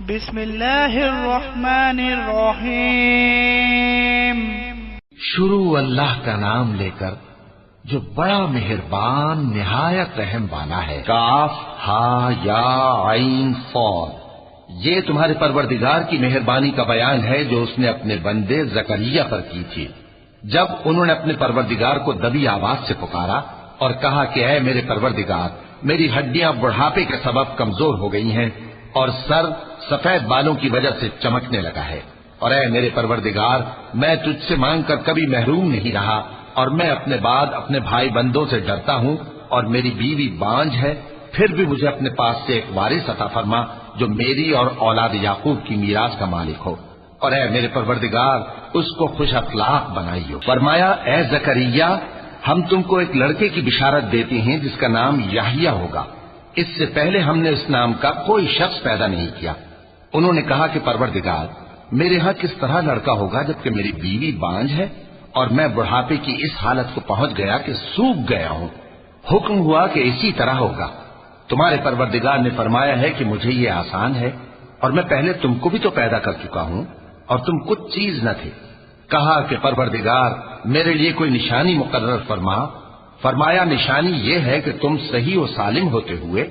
بسم اللہ الرحمن الرحیم۔ شروع اللہ کا نام لے کر جو بڑا مہربان نہایت رحم والا ہے۔ کاف ہا یا عین صاد، یہ تمہارے پروردگار کی مہربانی کا بیان ہے جو اس نے اپنے بندے زکریا پر کی تھی جب انہوں نے اپنے پروردگار کو دبی آواز سے پکارا اور کہا کہ اے میرے پروردگار، میری ہڈیاں بڑھاپے کے سبب کمزور ہو گئی ہیں اور سر سفید بالوں کی وجہ سے چمکنے لگا ہے، اور اے میرے پروردگار، میں تجھ سے مانگ کر کبھی محروم نہیں رہا، اور میں اپنے بعد اپنے بھائی بندوں سے ڈرتا ہوں، اور میری بیوی بانجھ ہے، پھر بھی مجھے اپنے پاس سے ایک وارث عطا فرما جو میری اور اولاد یعقوب کی میراث کا مالک ہو، اور اے میرے پروردگار اس کو خوش اخلاق بنائیو۔ فرمایا اے زکریا، ہم تم کو ایک لڑکے کی بشارت دیتے ہیں جس کا نام یحییٰ ہوگا، اس سے پہلے ہم نے اس نام کا کوئی شخص پیدا نہیں کیا۔ انہوں نے کہا کہ پروردگار، میرے ہاں کس طرح لڑکا ہوگا جبکہ میری بیوی بانجھ ہے اور میں بڑھاپے کی اس حالت کو پہنچ گیا کہ سوکھ گیا ہوں۔ حکم ہوا کہ اسی طرح ہوگا۔ تمہارے پروردگار نے فرمایا ہے کہ مجھے یہ آسان ہے، اور میں پہلے تم کو بھی تو پیدا کر چکا ہوں اور تم کچھ چیز نہ تھے۔ کہا کہ پروردگار، میرے لیے کوئی نشانی مقرر فرما۔ فرمایا نشانی یہ ہے کہ تم صحیح و سالم ہوتے ہوئے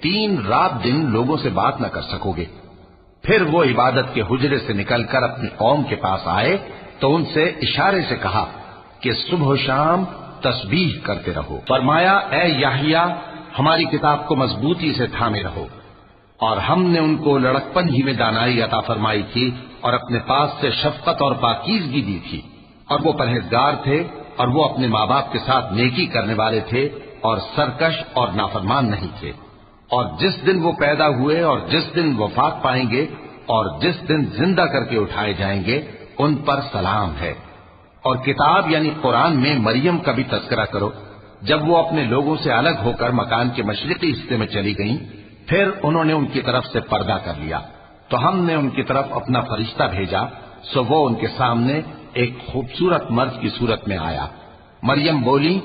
3 رات دن لوگوں سے بات نہ کر سکو گے۔ پھر وہ عبادت کے حجرے سے نکل کر اپنی قوم کے پاس آئے تو ان سے اشارے سے کہا کہ صبح و شام تسبیح کرتے رہو۔ فرمایا اے یحییٰ، ہماری کتاب کو مضبوطی سے تھامے رہو، اور ہم نے ان کو لڑکپن ہی میں دانائی عطا فرمائی تھی اور اپنے پاس سے شفقت اور پاکیزگی دی تھی، اور وہ پرہیزگار تھے اور وہ اپنے ماں باپ کے ساتھ نیکی کرنے والے تھے اور سرکش اور نافرمان نہیں تھے۔ اور جس دن وہ پیدا ہوئے اور جس دن وفات پائیں گے اور جس دن زندہ کر کے اٹھائے جائیں گے ان پر سلام ہے۔ اور کتاب یعنی قرآن میں مریم کا بھی تذکرہ کرو، جب وہ اپنے لوگوں سے الگ ہو کر مکان کے مشرقی حصے میں چلی گئیں، پھر انہوں نے ان کی طرف سے پردہ کر لیا تو ہم نے ان کی طرف اپنا فرشتہ بھیجا، سو وہ ان کے سامنے ایک خوبصورت مرد کی صورت میں آیا۔ مریم بولی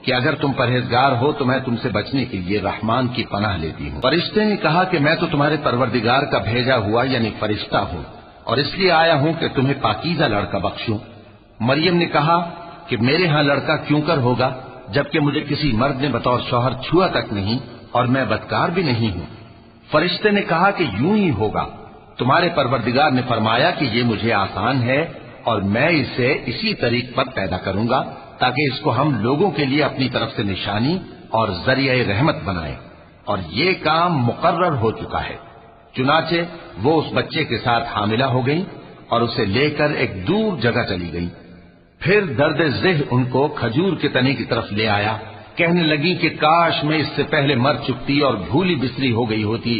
کہ اگر تم پرہیزگار ہو تو میں تم سے بچنے کے لیے رحمان کی پناہ لیتی ہوں۔ فرشتے نے کہا کہ میں تو تمہارے پروردگار کا بھیجا ہوا یعنی فرشتہ ہوں، اور اس لیے آیا ہوں کہ تمہیں پاکیزہ لڑکا بخشوں۔ مریم نے کہا کہ میرے ہاں لڑکا کیوں کر ہوگا جبکہ مجھے کسی مرد نے بطور شوہر چھوا تک نہیں اور میں بدکار بھی نہیں ہوں۔ فرشتے نے کہا کہ یوں ہی ہوگا۔ تمہارے پروردگار نے فرمایا کہ یہ مجھے آسان ہے اور میں اسے اسی طریق پر پیدا کروں گا تاکہ اس کو ہم لوگوں کے لیے اپنی طرف سے نشانی اور ذریعہ رحمت بنائیں، اور یہ کام مقرر ہو چکا ہے۔ چنانچہ وہ اس بچے کے ساتھ حاملہ ہو گئی اور اسے لے کر ایک دور جگہ چلی گئی۔ پھر درد ذہ ان کو کھجور کے تنے کی طرف لے آیا، کہنے لگی کہ کاش میں اس سے پہلے مر چکتی اور بھولی بسری ہو گئی ہوتی۔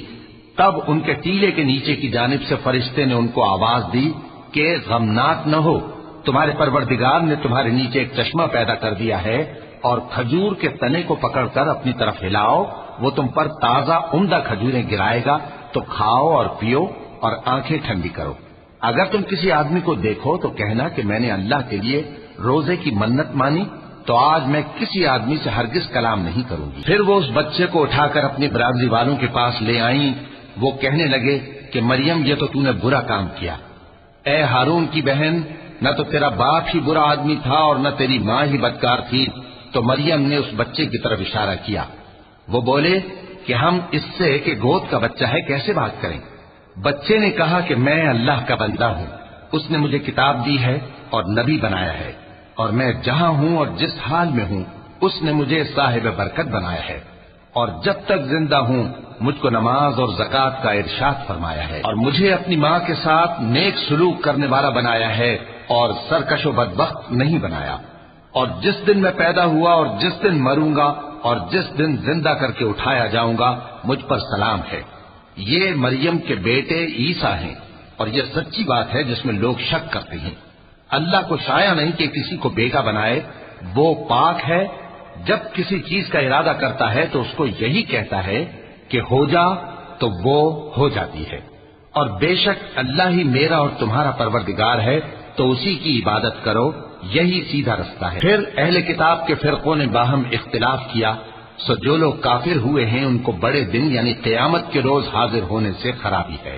تب ان کے ٹیلے کے نیچے کی جانب سے فرشتے نے ان کو آواز دی کہ غمناک نہ ہو، تمہارے پروردگار نے تمہارے نیچے ایک چشمہ پیدا کر دیا ہے، اور کھجور کے تنے کو پکڑ کر اپنی طرف ہلاؤ، وہ تم پر تازہ عمدہ کھجوریں گرائے گا، تو کھاؤ اور پیو اور آنکھیں ٹھنڈی کرو۔ اگر تم کسی آدمی کو دیکھو تو کہنا کہ میں نے اللہ کے لیے روزے کی منت مانی، تو آج میں کسی آدمی سے ہرگز کلام نہیں کروں گی۔ پھر وہ اس بچے کو اٹھا کر اپنی برادری والوں کے پاس لے آئیں۔ وہ کہنے لگے کہ مریم، یہ تو نے برا کام کیا۔ اے ہارون کی بہن، نہ تو تیرا باپ ہی برا آدمی تھا اور نہ تیری ماں ہی بدکار تھی۔ تو مریم نے اس بچے کی طرف اشارہ کیا۔ وہ بولے کہ ہم اس سے کہ گود کا بچہ ہے کیسے بات کریں؟ بچے نے کہا کہ میں اللہ کا بندہ ہوں، اس نے مجھے کتاب دی ہے اور نبی بنایا ہے، اور میں جہاں ہوں اور جس حال میں ہوں اس نے مجھے صاحب برکت بنایا ہے، اور جب تک زندہ ہوں مجھ کو نماز اور زکوٰۃ کا ارشاد فرمایا ہے، اور مجھے اپنی ماں کے ساتھ نیک سلوک کرنے والا بنایا ہے اور سرکش و بدبخت نہیں بنایا، اور جس دن میں پیدا ہوا اور جس دن مروں گا اور جس دن زندہ کر کے اٹھایا جاؤں گا مجھ پر سلام ہے۔ یہ مریم کے بیٹے عیسیٰ ہیں، اور یہ سچی بات ہے جس میں لوگ شک کرتے ہیں۔ اللہ کو شایع نہیں کہ کسی کو بیٹا بنائے، وہ پاک ہے، جب کسی چیز کا ارادہ کرتا ہے تو اس کو یہی کہتا ہے کہ ہو جا تو وہ ہو جاتی ہے، اور بے شک اللہ ہی میرا اور تمہارا پروردگار ہے، تو اسی کی عبادت کرو، یہی سیدھا رستہ ہے۔ پھر اہل کتاب کے فرقوں نے باہم اختلاف کیا، سو جو لوگ کافر ہوئے ہیں ان کو بڑے دن یعنی قیامت کے روز حاضر ہونے سے خرابی ہے۔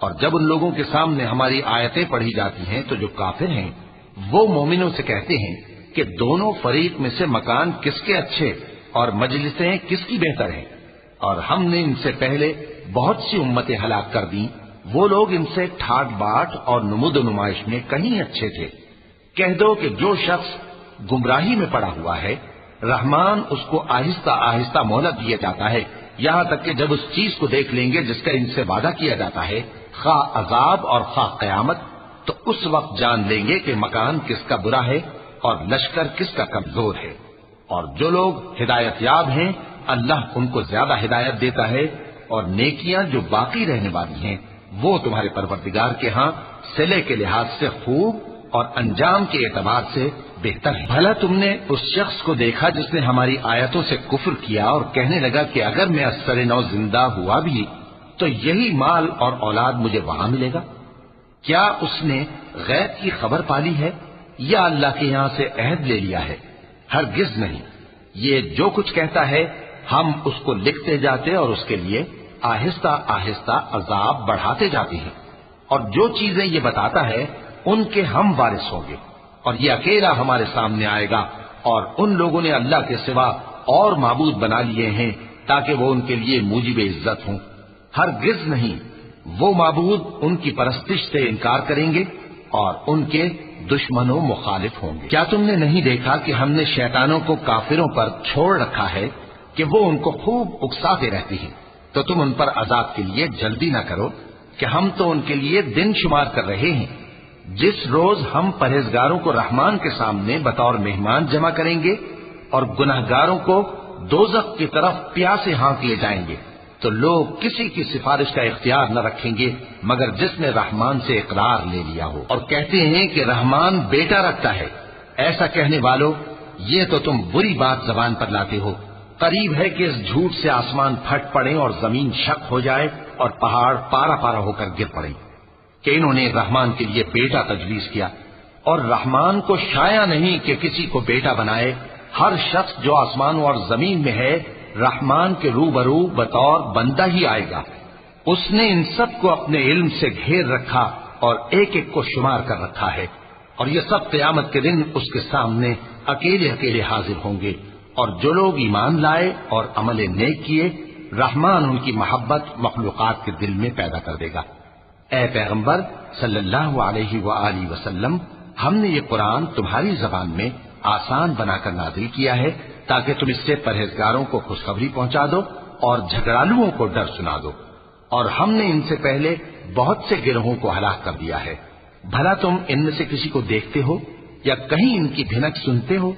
اور جب ان لوگوں کے سامنے ہماری آیتیں پڑھی جاتی ہیں تو جو کافر ہیں وہ مومنوں سے کہتے ہیں کہ دونوں فریق میں سے مکان کس کے اچھے اور مجلسیں کس کی بہتر ہیں، اور ہم نے ان سے پہلے بہت سی امتیں ہلاک کر دیں، وہ لوگ ان سے ٹھاٹ باٹ اور نمود و نمائش میں کہیں اچھے تھے۔ کہہ دو کہ جو شخص گمراہی میں پڑا ہوا ہے رحمان اس کو آہستہ آہستہ مہلت دیا جاتا ہے، یہاں تک کہ جب اس چیز کو دیکھ لیں گے جس کا ان سے وعدہ کیا جاتا ہے، خواہ عذاب اور خواہ قیامت، تو اس وقت جان لیں گے کہ مکان کس کا برا ہے اور لشکر کس کا کمزور ہے۔ اور جو لوگ ہدایت یاب ہیں اللہ ان کو زیادہ ہدایت دیتا ہے، اور نیکیاں جو باقی رہنے والی ہیں وہ تمہارے پروردگار کے ہاں صلے کے لحاظ سے خوب اور انجام کے اعتبار سے بہتر ہے۔ بھلا تم نے اس شخص کو دیکھا جس نے ہماری آیتوں سے کفر کیا اور کہنے لگا کہ اگر میں ازسر نو زندہ ہوا بھی تو یہی مال اور اولاد مجھے وہاں ملے گا؟ کیا اس نے غیب کی خبر پالی ہے یا اللہ کے یہاں سے عہد لے لیا ہے؟ ہرگز نہیں، یہ جو کچھ کہتا ہے ہم اس کو لکھتے جاتے اور اس کے لیے آہستہ آہستہ عذاب بڑھاتے جاتے ہیں، اور جو چیزیں یہ بتاتا ہے ان کے ہم وارث ہوں گے، اور یہ اکیلا ہمارے سامنے آئے گا، اور ان لوگوں نے اللہ کے سوا اور معبود بنا لیے ہیں تاکہ وہ ان کے لیے موجب عزت ہوں۔ ہرگز نہیں، وہ معبود ان کی پرستش سے انکار کریں گے اور ان کے دشمنوں مخالف ہوں گے۔ کیا تم نے نہیں دیکھا کہ ہم نے شیطانوں کو کافروں پر چھوڑ رکھا ہے کہ وہ ان کو خوب اکساتے رہتی ہیں؟ تو تم ان پر عذاب کے لیے جلدی نہ کرو کہ ہم تو ان کے لیے دن شمار کر رہے ہیں، جس روز ہم پرہیزگاروں کو رحمان کے سامنے بطور مہمان جمع کریں گے اور گناہگاروں کو دوزخ کی طرف پیاسے ہانک لے جائیں گے، تو لوگ کسی کی سفارش کا اختیار نہ رکھیں گے مگر جس نے رحمان سے اقرار لے لیا ہو، اور کہتے ہیں کہ رحمان بیٹا رکھتا ہے۔ ایسا کہنے والوں، یہ تو تم بری بات زبان پر لاتے ہو۔ قریب ہے کہ اس جھوٹ سے آسمان پھٹ پڑے اور زمین شق ہو جائے اور پہاڑ پارا پارا ہو کر گر پڑے کہ انہوں نے رحمان کے لیے بیٹا تجویز کیا، اور رحمان کو شایع نہیں کہ کسی کو بیٹا بنائے۔ ہر شخص جو آسمانوں اور زمین میں ہے رحمان کے روبرو بطور بندہ ہی آئے گا۔ اس نے ان سب کو اپنے علم سے گھیر رکھا اور ایک ایک کو شمار کر رکھا ہے، اور یہ سب قیامت کے دن اس کے سامنے اکیلے اکیلے حاضر ہوں گے۔ اور جو لوگ ایمان لائے اور عمل نیک کیے رحمان ان کی محبت مخلوقات کے دل میں پیدا کر دے گا۔ اے پیغمبر صلی اللہ علیہ وآلہ وسلم، ہم نے یہ قرآن تمہاری زبان میں آسان بنا کر نازل کیا ہے تاکہ تم اس سے پرہیزگاروں کو خوشخبری پہنچا دو اور جھگڑالوؤں کو ڈر سنا دو، اور ہم نے ان سے پہلے بہت سے گروہوں کو ہلاک کر دیا ہے۔ بھلا تم ان میں سے کسی کو دیکھتے ہو یا کہیں ان کی بھنک سنتے ہو؟